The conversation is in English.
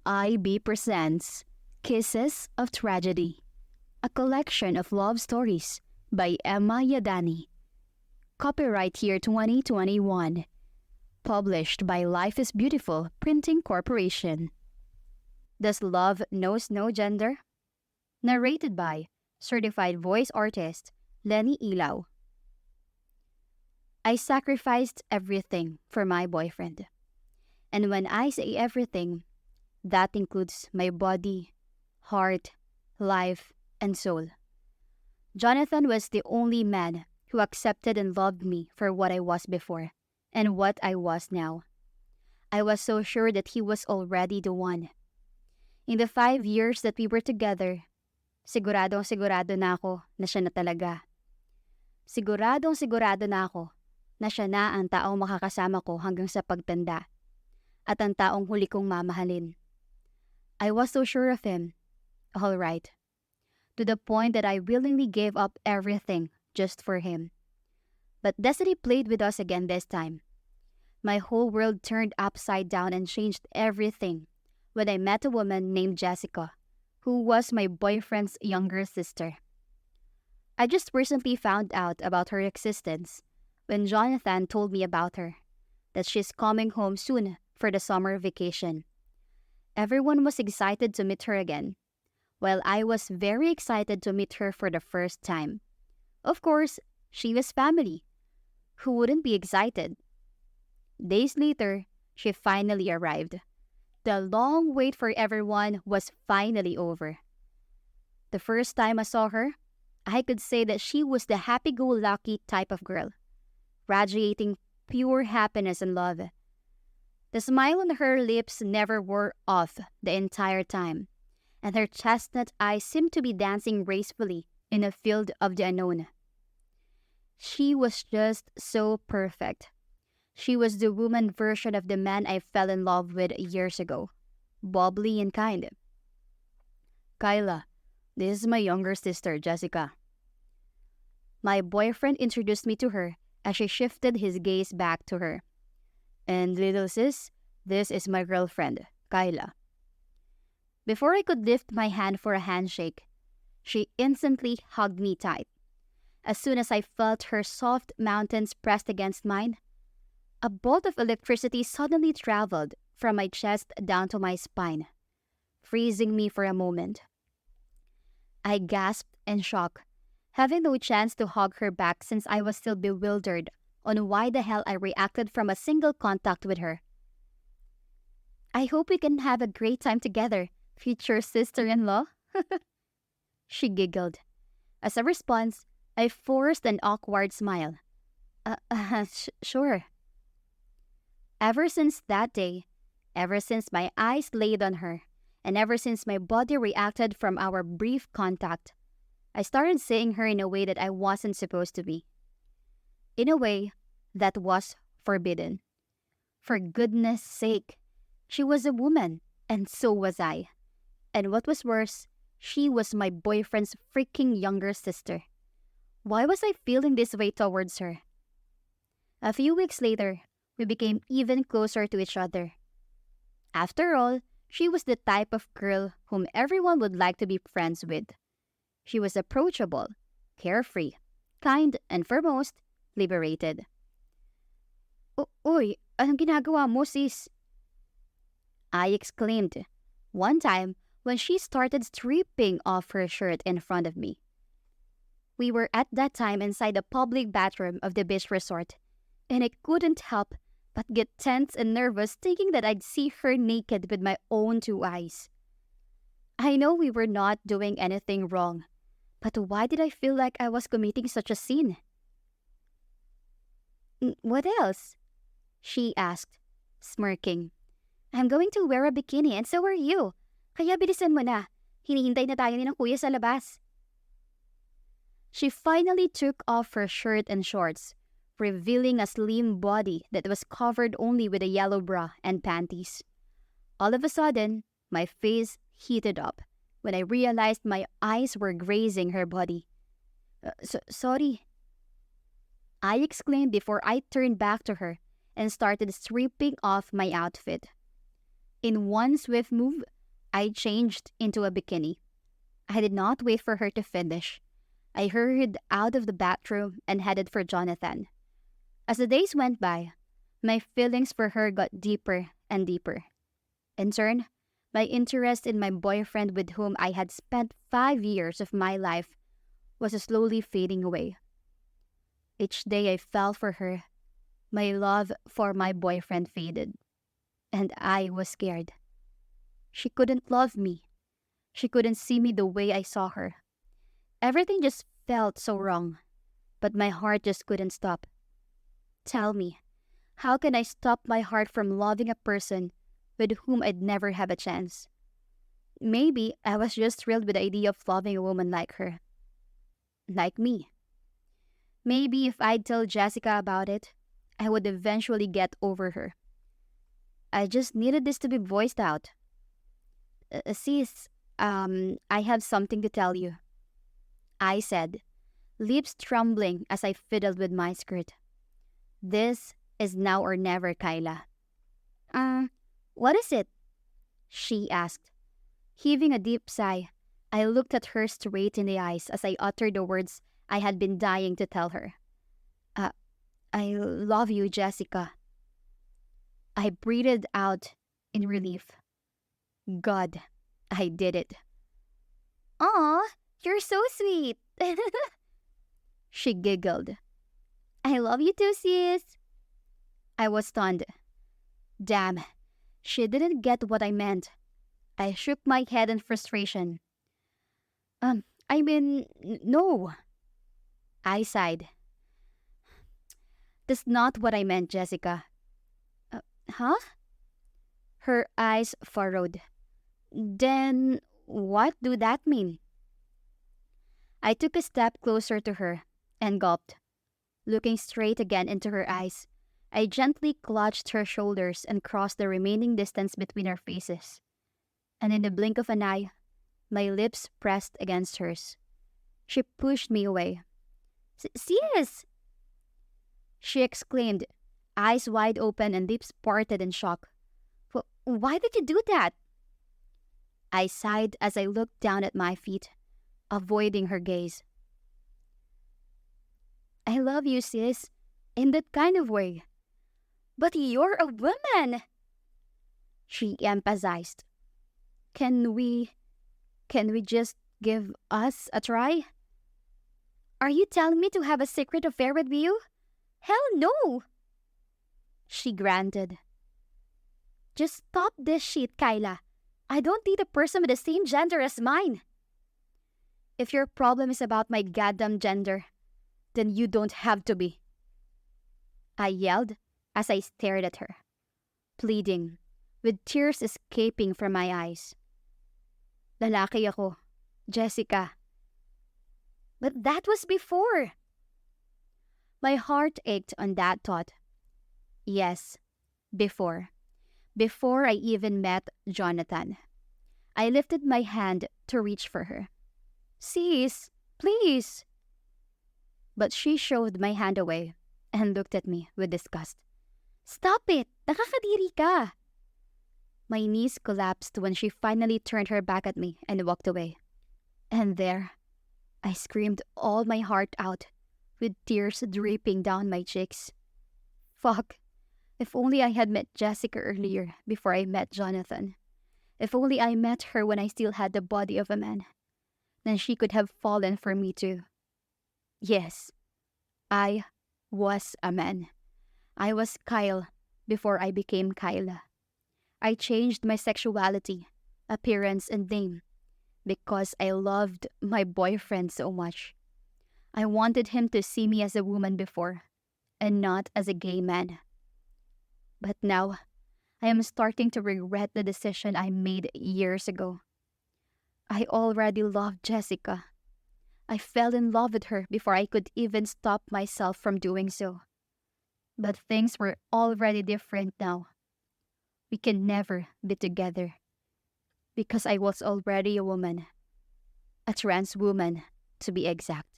IB presents Kisses of Tragedy, a collection of love stories by Emma Yadani. Copyright year 2021. Published by Life is Beautiful Printing Corporation. Does Love Knows No Gender? Narrated by certified voice artist Lenny Ilaw. I sacrificed everything for my boyfriend. And when I say everything, that includes my body, heart, life, and soul. Jonathan was the only man who accepted and loved me for what I was before and what I was now. I was so sure that he was already the one. In the 5 years that we were together, sigurado na ako na siya na talaga. Sigurado na ako na siya na ang taong makakasama ko hanggang sa pagtanda at ang taong huli kong mamahalin. I was so sure of him, all right, to the point that I willingly gave up everything just for him. But destiny played with us again this time. My whole world turned upside down and changed everything when I met a woman named Jessica, who was my boyfriend's younger sister. I just recently found out about her existence when Jonathan told me about her, that she's coming home soon for the summer vacation. Everyone was excited to meet her again, while I was very excited to meet her for the first time. Of course, she was family. Who wouldn't be excited? Days later, she finally arrived. The long wait for everyone was finally over. The first time I saw her, I could say that she was the happy-go-lucky type of girl, radiating pure happiness and love. The smile on her lips never wore off the entire time, and her chestnut eyes seemed to be dancing gracefully in a field of the unknown. She was just so perfect. She was the woman version of the man I fell in love with years ago, bubbly and kind. Kyla, this is my younger sister, Jessica. My boyfriend introduced me to her as she shifted his gaze back to her. And little sis, this is my girlfriend, Kyla. Before I could lift my hand for a handshake, she instantly hugged me tight. As soon as I felt her soft mountains pressed against mine, a bolt of electricity suddenly traveled from my chest down to my spine, freezing me for a moment. I gasped in shock, having no chance to hug her back since I was still bewildered on why the hell I reacted from a single contact with her. I hope we can have a great time together, future sister-in-law. She giggled. As a response, I forced an awkward smile. Sure. Ever since that day, ever since my eyes laid on her, and ever since my body reacted from our brief contact, I started seeing her in a way that I wasn't supposed to be. In a way that was forbidden. For goodness sake, she was a woman, and so was I. And what was worse, she was my boyfriend's freaking younger sister. Why was I feeling this way towards her? A few weeks later, we became even closer to each other. After all, she was the type of girl whom everyone would like to be friends with. She was approachable, carefree, kind, and for most, liberated. Uy, anong ginagawa mo, sis? I exclaimed one time when she started stripping off her shirt in front of me. We were at that time inside the public bathroom of the beach resort, and I couldn't help but get tense and nervous thinking that I'd see her naked with my own 2 eyes. I know we were not doing anything wrong, but why did I feel like I was committing such a sin? What else? She asked, smirking. I'm going to wear a bikini and so are you. Kaya bilisan mo na. Hinihintay na tayo ni ng kuya sa labas. She finally took off her shirt and shorts, revealing a slim body that was covered only with a yellow bra and panties. All of a sudden, my face heated up when I realized my eyes were grazing her body. Sorry, I exclaimed before I turned back to her and started stripping off my outfit. In one swift move, I changed into a bikini. I did not wait for her to finish. I hurried out of the bathroom and headed for Jonathan. As the days went by, my feelings for her got deeper and deeper. In turn, my interest in my boyfriend with whom I had spent 5 years of my life was slowly fading away. Each day I fell for her, my love for my boyfriend faded, and I was scared. She couldn't love me. She couldn't see me the way I saw her. Everything just felt so wrong, but my heart just couldn't stop. Tell me, how can I stop my heart from loving a person with whom I'd never have a chance? Maybe I was just thrilled with the idea of loving a woman like her. Like me. Maybe if I'd tell Jessica about it, I would eventually get over her. I just needed this to be voiced out. Sis, I have something to tell you, I said, lips trembling as I fiddled with my skirt. This is now or never, Kyla. What is it? She asked. Heaving a deep sigh, I looked at her straight in the eyes as I uttered the words I had been dying to tell her. I love you, Jessica. I breathed out in relief. God, I did it. Aw, you're so sweet. She giggled. I love you too, sis. I was stunned. Damn, she didn't get what I meant. I shook my head in frustration. No. I sighed. That's not what I meant, Jessica. Huh? Her eyes furrowed. Then, what do that mean? I took a step closer to her and gulped. Looking straight again into her eyes, I gently clutched her shoulders and crossed the remaining distance between our faces. And in the blink of an eye, my lips pressed against hers. She pushed me away. Sis! She exclaimed, eyes wide open and lips parted in shock. Why did you do that? I sighed as I looked down at my feet, avoiding her gaze. I love you, sis, in that kind of way. But you're a woman, she emphasized. Can we just give us a try? Are you telling me to have a secret affair with you? Hell no! She granted. Just stop this shit, Kyla. I don't need a person with the same gender as mine. If your problem is about my goddamn gender, then you don't have to be. I yelled as I stared at her, pleading, with tears escaping from my eyes. Lalaki ako, Jessica. But that was before. My heart ached on that thought. Yes, before. Before I even met Jonathan. I lifted my hand to reach for her. Sis, please. But she shoved my hand away and looked at me with disgust. Stop it! Nakakadiri ka! My knees collapsed when she finally turned her back at me and walked away. And there, I screamed all my heart out, with tears dripping down my cheeks. Fuck. If only I had met Jessica earlier, before I met Jonathan. If only I met her when I still had the body of a man. Then she could have fallen for me too. Yes, I was a man. I was Kyle before I became Kyla. I changed my sexuality, appearance, and name because I loved my boyfriend so much. I wanted him to see me as a woman before, and not as a gay man. But now, I am starting to regret the decision I made years ago. I already loved Jessica. I fell in love with her before I could even stop myself from doing so. But things were already different now. We can never be together. Because I was already a woman. A trans woman, to be exact.